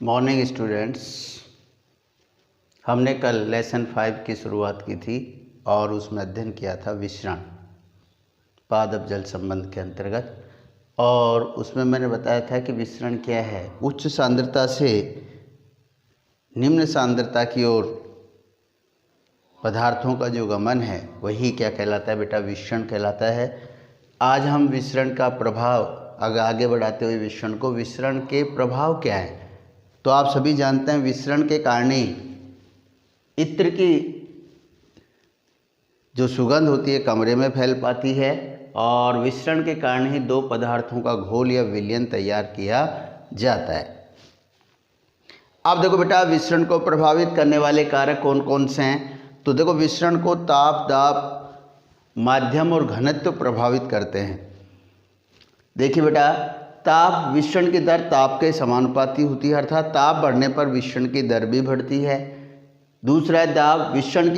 Morning students, हमने कल lesson 5 की शुरुआत की थी और उसमें अध्ययन किया था विसरण पादप जल संबंध के अंतर्गत। और उसमें मैंने बताया था कि विसरण क्या है। उच्च सांद्रता से निम्न सांद्रता की ओर पदार्थों का जो गमन है वही क्या कहलाता है बेटा, विसरण कहलाता है। आज हम विसरण का प्रभाव आगे बढ़ाते हुए विसरण के प्रभाव क्या है। तो आप सभी जानते हैं विसरण के कारण ही इत्र की जो सुगंध होती है कमरे में फैल पाती है और विसरण के कारण ही दो पदार्थों का घोल या विलयन तैयार किया जाता है। अब देखो बेटा, विसरण को प्रभावित करने वाले कारक कौन कौन से हैं। तो देखो, विसरण को ताप, दाब, माध्यम और घनत्व प्रभावित करते हैं। देखिए बेटा, ताप विसरण की दर ताप के समानुपाती होती है, अर्थात ताप बढ़ने पर विसरण की दर भी बढ़ती है। दूसरा है दाब, विसरण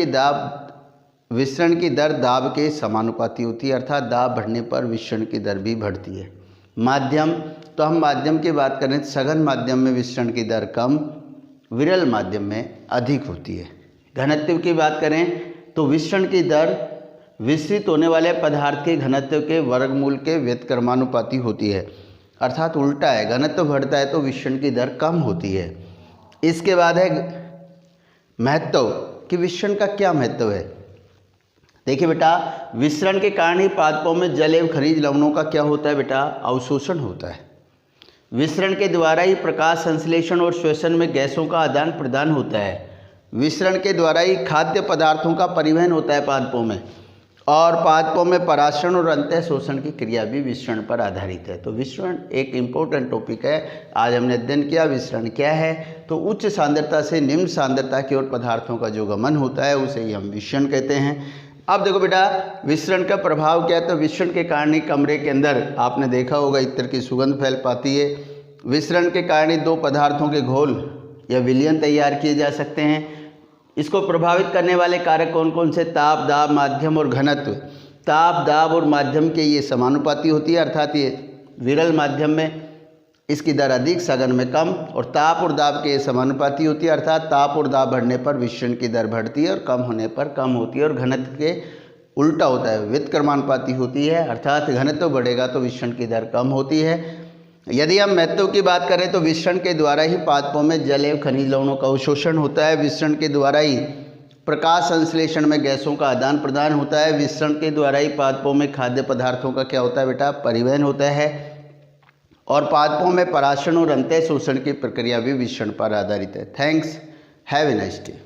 की दर दाब के समानुपाती होती है, अर्थात दाब बढ़ने पर विसरण की दर भी बढ़ती है। माध्यम, तो हम माध्यम की बात करें तो सघन माध्यम में विसरण की दर कम, विरल माध्यम में अधिक होती है। घनत्व की बात करें तो विसरण की दर विसरित होने वाले पदार्थ के घनत्व के वर्गमूल के व्युत्क्रमानुपाती होती है, अर्थात उल्टा है, घनत्व बढ़ता है तो विसरण की दर कम होती है। इसके बाद है महत्व कि विसरण का क्या महत्व है। देखिए बेटा, विसरण के कारण ही पादपों में जल एवं खनिज लवणों का क्या होता है बेटा, अवशोषण होता है। विसरण के द्वारा ही प्रकाश संश्लेषण और श्वसन में गैसों का आदान प्रदान होता है। विसरण के द्वारा ही खाद्य पदार्थों का परिवहन होता है पादपों में, और पादपों में पराशरण और अंतः शोषण की क्रिया भी विसरण पर आधारित है। तो विसरण एक इम्पोर्टेंट टॉपिक है। आज हमने अध्ययन किया विसरण क्या है। तो उच्च सांद्रता से निम्न सांद्रता की ओर पदार्थों का जो गमन होता है उसे ही हम विसरण कहते हैं। अब देखो बेटा, विसरण का प्रभाव क्या है। तो विसरण के कारण ही कमरे के अंदर आपने देखा होगा इत्र की सुगंध फैल पाती है। विसरण के कारण ही दो पदार्थों के घोल या विलयन तैयार किए जा सकते हैं। इसको प्रभावित करने वाले कारक कौन कौन से, ताप, दाब, माध्यम और घनत्व। ताप, दाब और माध्यम के ये समानुपाती होती है, अर्थात ये विरल माध्यम में इसकी दर अधिक, सघन में कम, और ताप और दाब के ये समानुपाती होती है, अर्थात ताप और दाब बढ़ने पर विसरण की दर बढ़ती है और कम होने पर कम होती है। और घनत्व के उल्टा होता है, व्युत्क्रमानुपाती होती है, अर्थात घनत्व बढ़ेगा तो विसरण की दर कम होती है। यदि हम महत्व की बात करें तो विसरण के द्वारा ही पादपों में जल एवं खनिज लवणों का अवशोषण होता है। विसरण के द्वारा ही प्रकाश संश्लेषण में गैसों का आदान प्रदान होता है। विसरण के द्वारा ही पादपों में खाद्य पदार्थों का क्या होता है बेटा, परिवहन होता है। और पादपों में पराशरण और अंतः शोषण की प्रक्रिया भी विसरण पर आधारित है। Thanks, have a nice day.